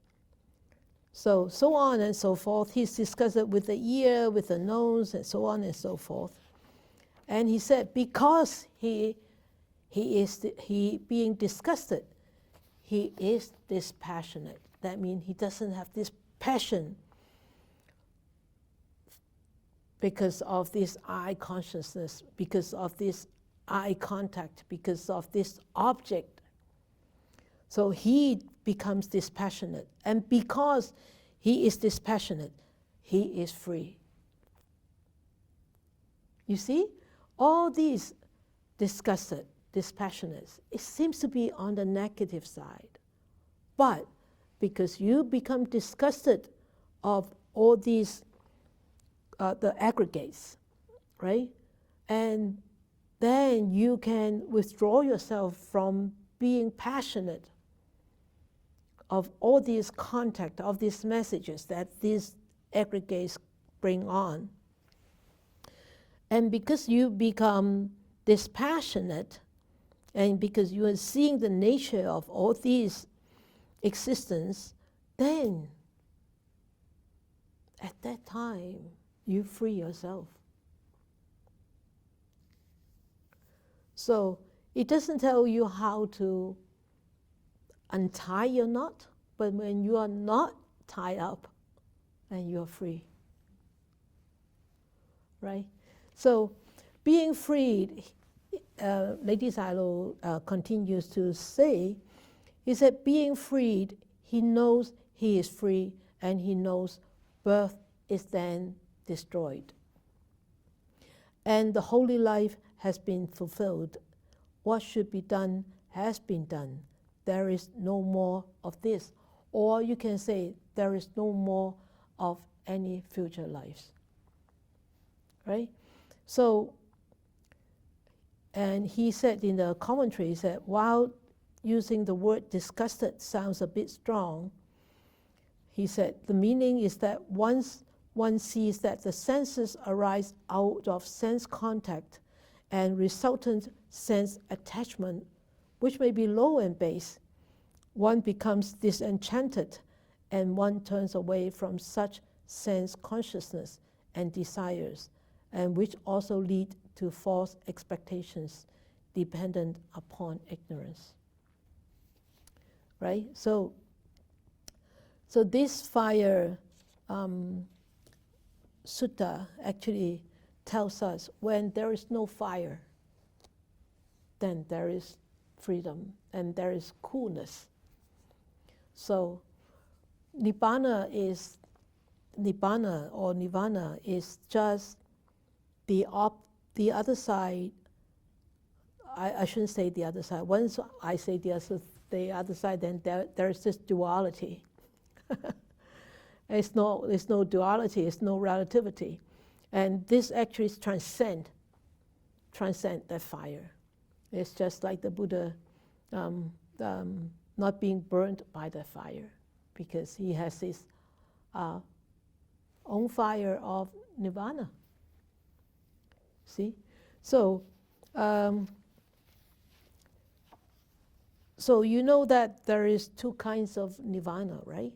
So on and so forth. He's disgusted with the ear, with the nose, and so on and so forth. And he said, because he being disgusted, he is dispassionate. That means he doesn't have this passion because of this eye consciousness, because of this eye contact, because of this object. So he becomes dispassionate. And because he is dispassionate, he is free. You see, all these disgusted, dispassionate, it seems to be on the negative side. But because you become disgusted of all these, the aggregates, right? And then you can withdraw yourself from being passionate of all these contact, of these messages that these aggregates bring on. And because you become dispassionate, and because you are seeing the nature of all these existence, then at that time you free yourself. So it doesn't tell you how to untie your knot, but when you are not tied up, and you are free. Right? So being freed, Lady Silo continues to say, is that being freed, he knows he is free, and he knows birth is then destroyed. And the holy life has been fulfilled. What should be done has been done. There is no more of this. Or you can say, there is no more of any future lives. Right? So, and he said in the commentary that while using the word disgusted sounds a bit strong, he said the meaning is that once one sees that the senses arise out of sense contact and resultant sense attachment, which may be low and base, one becomes disenchanted and one turns away from such sense consciousness and desires, and which also lead to false expectations dependent upon ignorance. Right? So this fire sutta actually tells us when there is no fire, then there is freedom and there is coolness. So Nibbana or Nirvana is just the other side. I shouldn't say the other side. Once I say the other side, then there is this duality. It's no duality, it's no relativity. And this actually transcend that fire. It's just like the Buddha not being burnt by the fire, because he has his own fire of nirvana. See? So you know that there is two kinds of nirvana, right?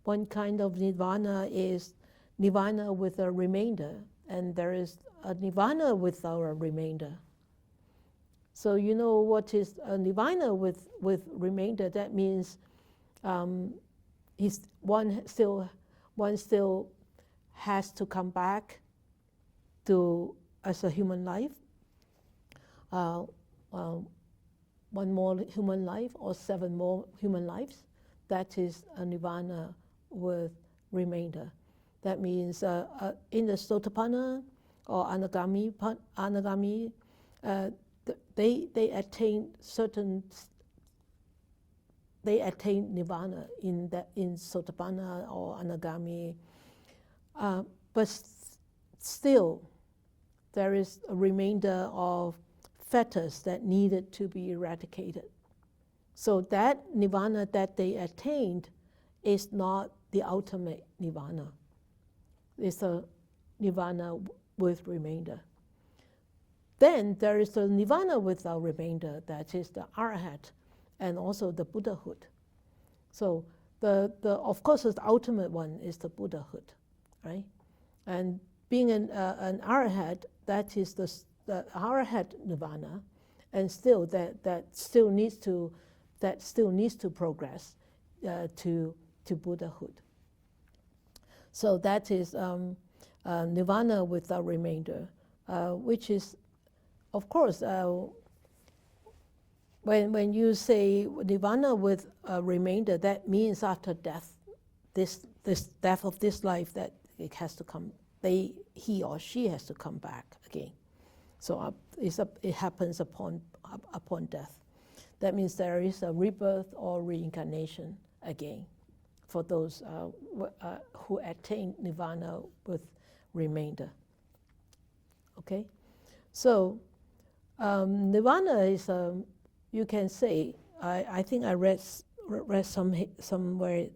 One kind of nirvana is nirvana with a remainder, and there is a nirvana without a remainder. So you know what is a nirvana with remainder? That means one still has to come back to as a human life, one more human life or 7 more human lives. That is a nirvana with remainder. That means in the Sotapanna or Anagami, they attain nirvana in Sotapanna or Anagami, but still there is a remainder of fetters that needed to be eradicated. So that nirvana that they attained is not the ultimate nirvana. It's a nirvana with remainder. Then there is the nirvana without remainder, that is the arahat, and also the Buddhahood. So of course the ultimate one is the Buddhahood, right? And being an arahat, that is the arahat nirvana, and still that still needs to progress to Buddhahood. So that is nirvana without remainder, which is, of course, when you say nirvana with a remainder, that means after death, this death of this life, that it has to come, he or she has to come back again. So it happens upon death. That means there is a rebirth or reincarnation again for those who attain nirvana with remainder. Okay, so nirvana is you can say, I think I read somewhere,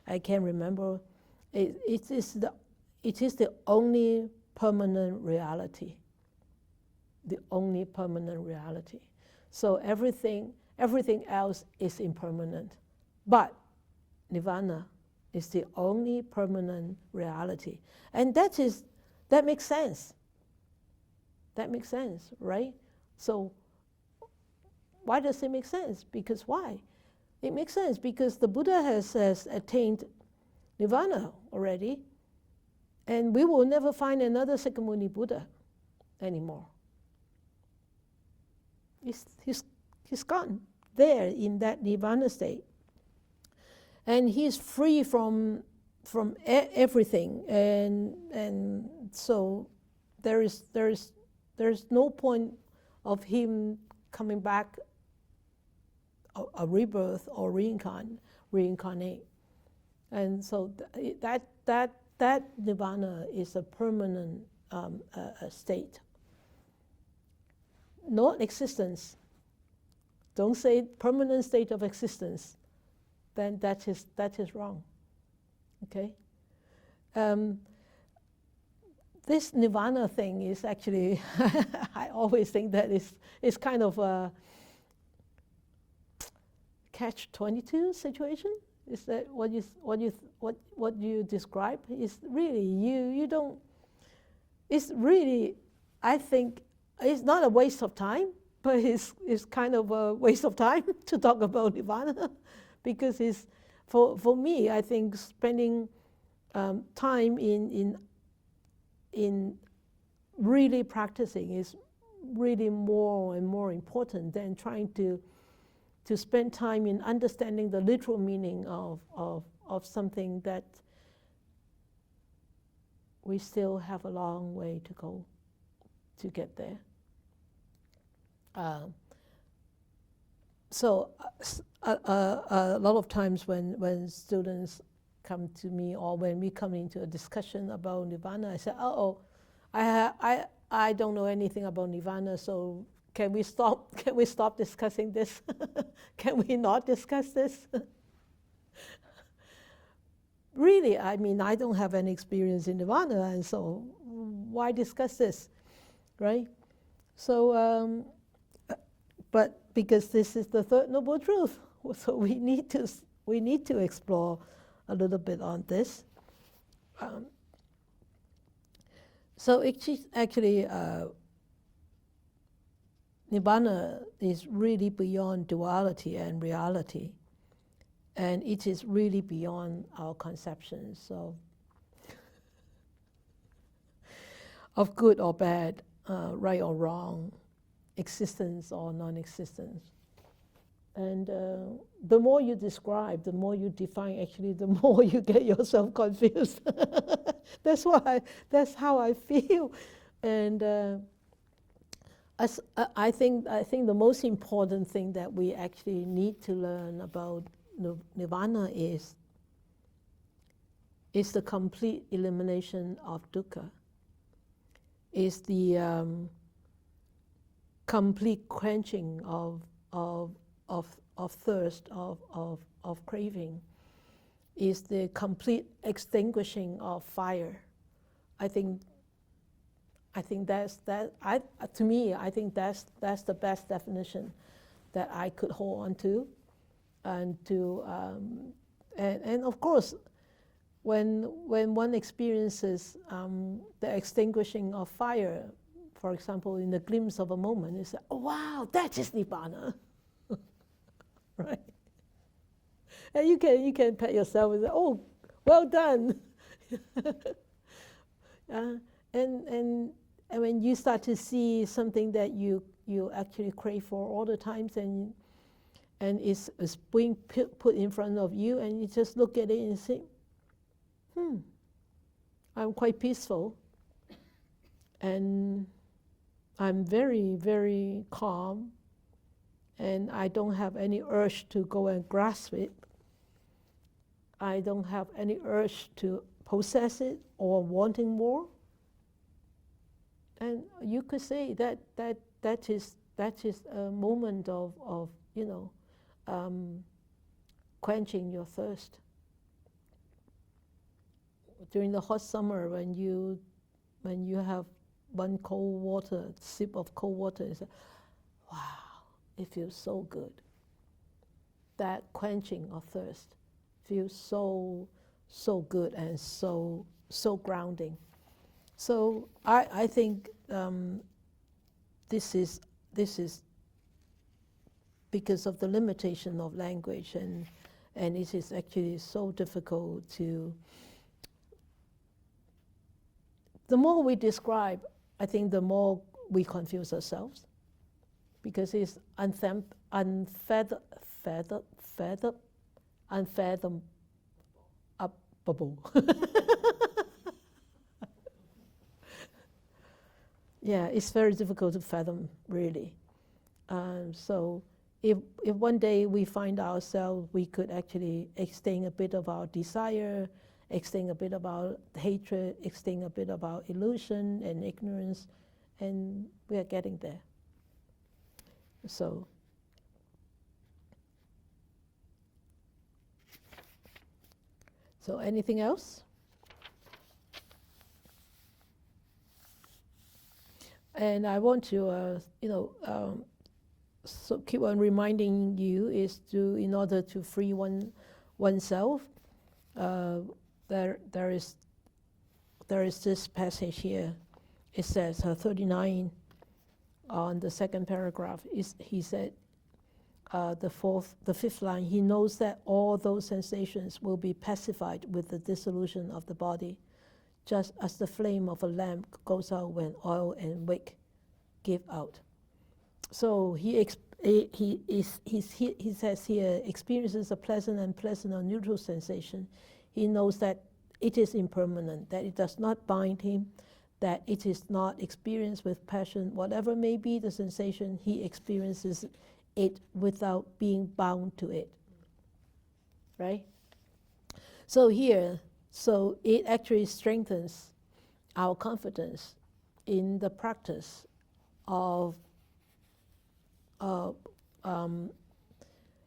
I can't remember. It is the only permanent reality. The only permanent reality. So everything else is impermanent, but nirvana is the only permanent reality, and that makes sense. That makes sense, right? So why does it make sense? Because why? It makes sense because the Buddha has attained nirvana already, and we will never find another Sakyamuni Buddha anymore. He's gone there in that nirvana state, and he's free from everything, and so there is no point of him coming back a rebirth or reincarnate, and so that nirvana is a permanent state. Not existence. Don't say permanent state of existence. Then that is wrong. Okay. This nirvana thing is actually I always think that is kind of a catch-22 situation. Is that what you describe? Is really you don't. It's really, I think. It's not a waste of time, but it's kind of a waste of time to talk about nirvana, because it's for me, I think spending time in really practicing is really more and more important than trying to spend time in understanding the literal meaning of something that we still have a long way to go to get there. So a lot of times when students come to me, or when we come into a discussion about nirvana, I say, I don't know anything about nirvana, so can we stop discussing this? Can we not discuss this? Really, I mean, I don't have any experience in nirvana, and so why discuss this, right? So, but because this is the third noble truth, so we need to explore a little bit on this. So actually, Nibbana is really beyond duality and reality, and it is really beyond our conceptions of good or bad, right or wrong, existence or non-existence. And the more you describe, the more you define, actually, the more you get yourself confused. That's how I feel. And I think the most important thing that we actually need to learn about Nirvana is the complete elimination of dukkha. Is the complete quenching of thirst, of craving. Is the complete extinguishing of fire. I think that's that. To me, I think that's the best definition that I could hold on to, and of course, when one experiences the extinguishing of fire, for example, in the glimpse of a moment, it's like, oh wow, that is Nibbana, right? And you can pat yourself and say, oh, well done. And when you start to see something that you you actually crave for all the times, and it's being put in front of you, and you just look at it and say, I'm quite peaceful, and I'm very, very calm, and I don't have any urge to go and grasp it. I don't have any urge to possess it or wanting more. And you could say that is a moment of quenching your thirst. During the hot summer, when you have one cold water, sip of cold water, it's like, wow, it feels so good. That quenching of thirst feels so good and so grounding. So I think this is because of the limitation of language, and it is actually so difficult to. The more we describe, I think the more we confuse ourselves, because it's unfathomable. Yeah, it's very difficult to fathom, really. So if one day we find ourselves, we could actually extend a bit of our desire, extend a bit of our hatred, extend a bit of our illusion and ignorance, and we are getting there. So anything else? And I want to, so keep on reminding you is to, in order to free oneself, there is this passage here. It says 39 on the second paragraph. He said, the fifth line. He knows that all those sensations will be pacified with the dissolution of the body, just as the flame of a lamp goes out when oil and wick give out. So he says here, experiences a pleasant or neutral sensation. He knows that it is impermanent, that it does not bind him, that it is not experienced with passion. Whatever may be the sensation, he experiences it without being bound to it. Right? So here, so it actually strengthens our confidence in the practice of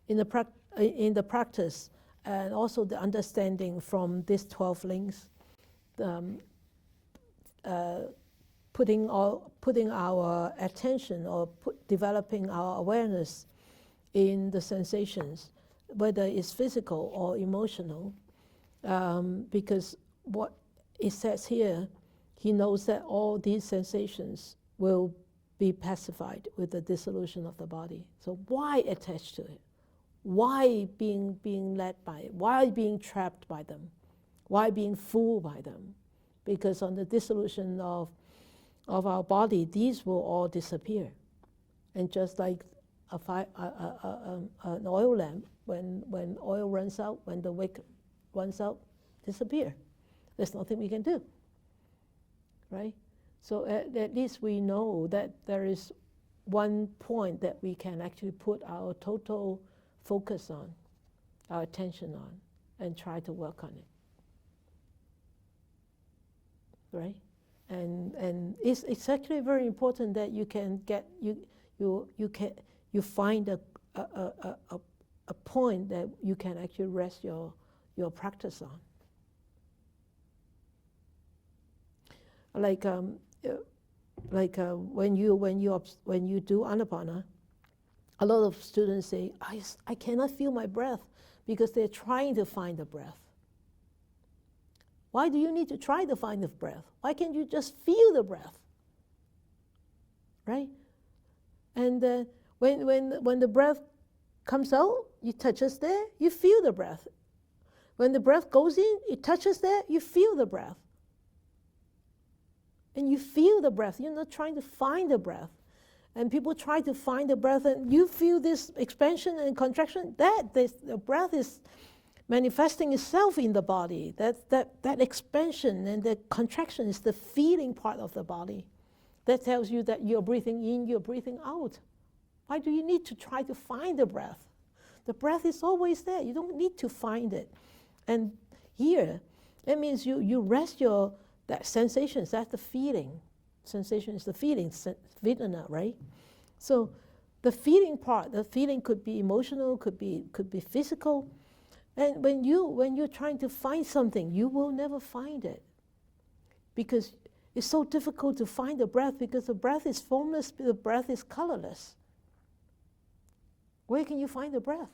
in the practice, and also the understanding from these 12 links, putting our attention or developing our awareness in the sensations, whether it's physical or emotional, because what it says here, he knows that all these sensations will be pacified with the dissolution of the body. So why attach to it? Why being led by it? Why being trapped by them? Why being fooled by them? Because on the dissolution of our body, these will all disappear. And just like an oil lamp, when oil runs out, when the wick runs out, disappear. There's nothing we can do, right? So at least we know that there is one point that we can actually put our total focus on, our attention on, and try to work on it, right? And it's actually very important that you can get you find a point that you can actually rest your practice on. Like when you do Anapana, a lot of students say, I cannot feel my breath, because they're trying to find the breath. Why do you need to try to find the breath? Why can't you just feel the breath? Right? And when the breath comes out, you touches there, you feel the breath. When the breath goes in, it touches there, you feel the breath. And you feel the breath. You're not trying to find the breath. And people try to find the breath, and you feel this expansion and contraction. The breath is manifesting itself in the body. That expansion and the contraction is the feeling part of the body. That tells you that you're breathing in, you're breathing out. Why do you need to try to find the breath? The breath is always there. You don't need to find it. And here, that means you rest that sensations, that's the feeling. Sensation is the feeling, Vedana, right? So the feeling part, the feeling could be emotional, could be physical. And when you're trying to find something, you will never find it. Because it's so difficult to find the breath, because the breath is formless, the breath is colorless. Where can you find the breath?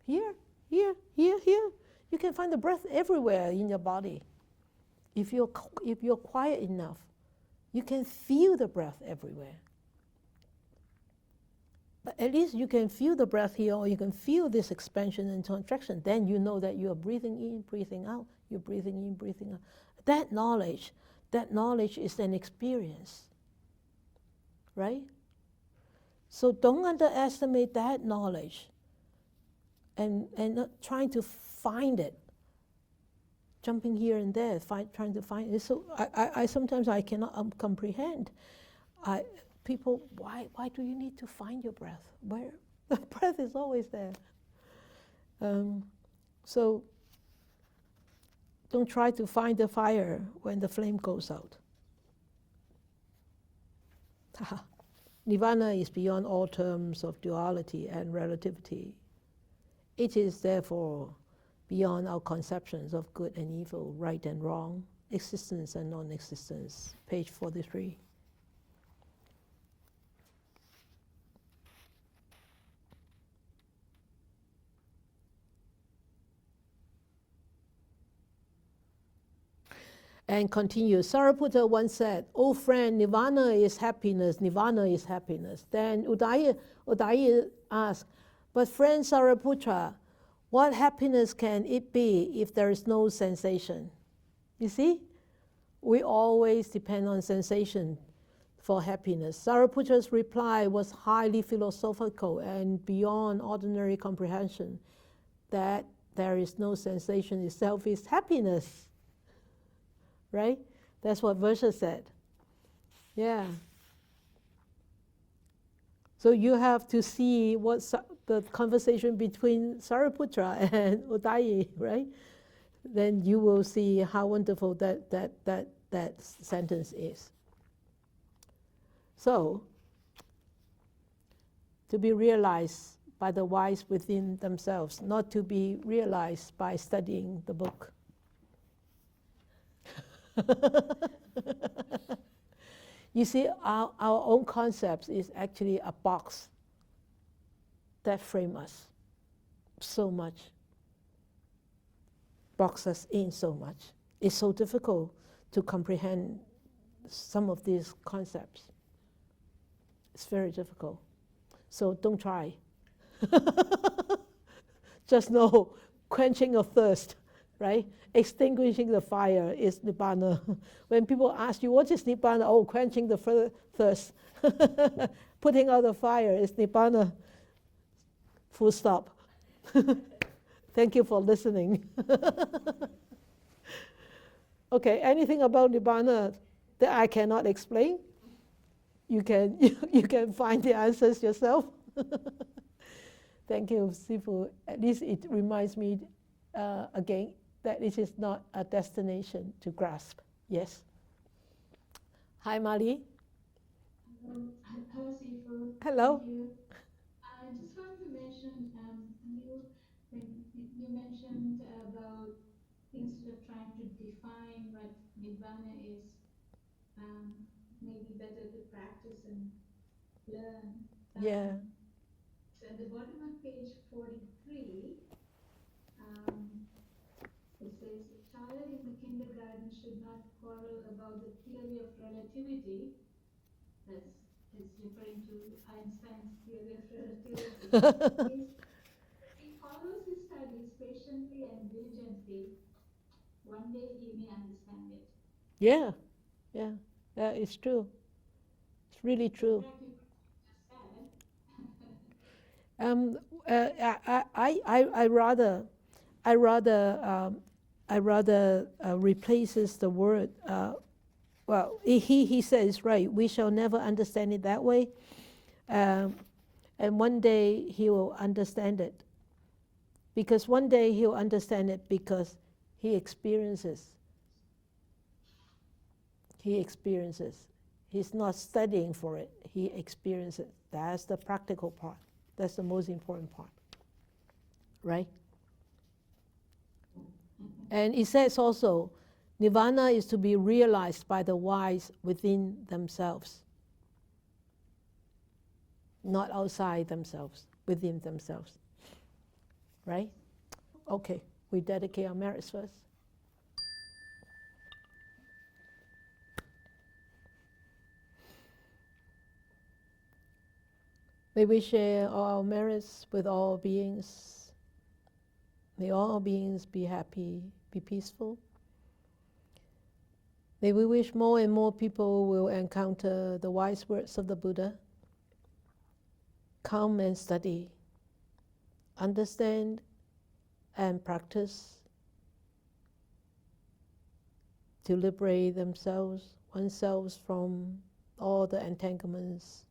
Here, here, here, here. You can find the breath everywhere in your body. If you're quiet enough, you can feel the breath everywhere. But at least you can feel the breath here, or you can feel this expansion and contraction. Then you know that you are breathing in, breathing out. You're breathing in, breathing out. That knowledge is an experience, right? So don't underestimate that knowledge, and not trying to find it, jumping here and there, trying to find it. So I sometimes I cannot comprehend. People, why do you need to find your breath? Where the breath is always there. So don't try to find the fire when the flame goes out. Nirvana is beyond all terms of duality and relativity. It is therefore beyond our conceptions of good and evil, right and wrong, existence and non-existence. Page 43. And continue. Sariputta once said, "Oh friend, nirvana is happiness, nirvana is happiness." Then Udaya asked, "But friend Sariputta, what happiness can it be if there is no sensation?" You see? We always depend on sensation for happiness. Sariputta's reply was highly philosophical and beyond ordinary comprehension, that there is no sensation itself is happiness. Right? That's what Versha said. Yeah. So you have to see what's the conversation between Sariputta and Udayi, right? Then you will see how wonderful that sentence is. So, to be realized by the wise within themselves, not to be realized by studying the book. You see, our own concepts is actually a box that frame us so much, box us in so much. It's so difficult to comprehend some of these concepts. It's very difficult. So don't try. Just know, quenching your thirst, right? Extinguishing the fire is Nibbana. When people ask you, what is Nibbana? Oh, quenching the thirst. Putting out the fire is Nibbana. Full stop. Thank you for listening. Okay, anything about Nibbana that I cannot explain? You can find the answers yourself. Thank you, Sifu. At least it reminds me again that it is not a destination to grasp. Yes. Hi, Mali. Hello, Sifu. Hello. Thank you. I just want to mention, when you mentioned about instead of trying to define what Nibbana is, maybe better to practice and learn. Yeah. So at the bottom of page 43, it says, "A child in the kindergarten should not quarrel about the theory of relativity." That's is referring to Einstein's theory of relativity. If he follows his studies patiently and diligently, one day he may understand it. Yeah, it's true. It's really true. Um, I rather replaces the word. Well, he says, right, we shall never understand it that way. And one day he will understand it. Because one day he'll understand it because he experiences. He experiences. He's not studying for it. He experiences. That's the practical part. That's the most important part. Right? And it says also, Nirvana is to be realized by the wise within themselves. Not outside themselves, within themselves. Right? Okay, we dedicate our merits first. May we share all our merits with all beings. May all beings be happy, be peaceful. May we wish more and more people will encounter the wise words of the Buddha. Come and study, understand and practice to liberate oneself from all the entanglements,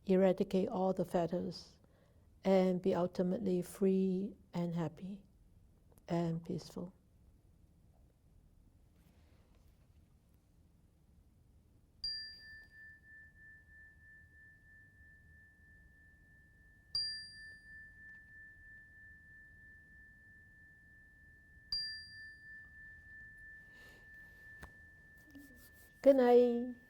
eradicate all the fetters, and be ultimately free and happy and peaceful. Good night.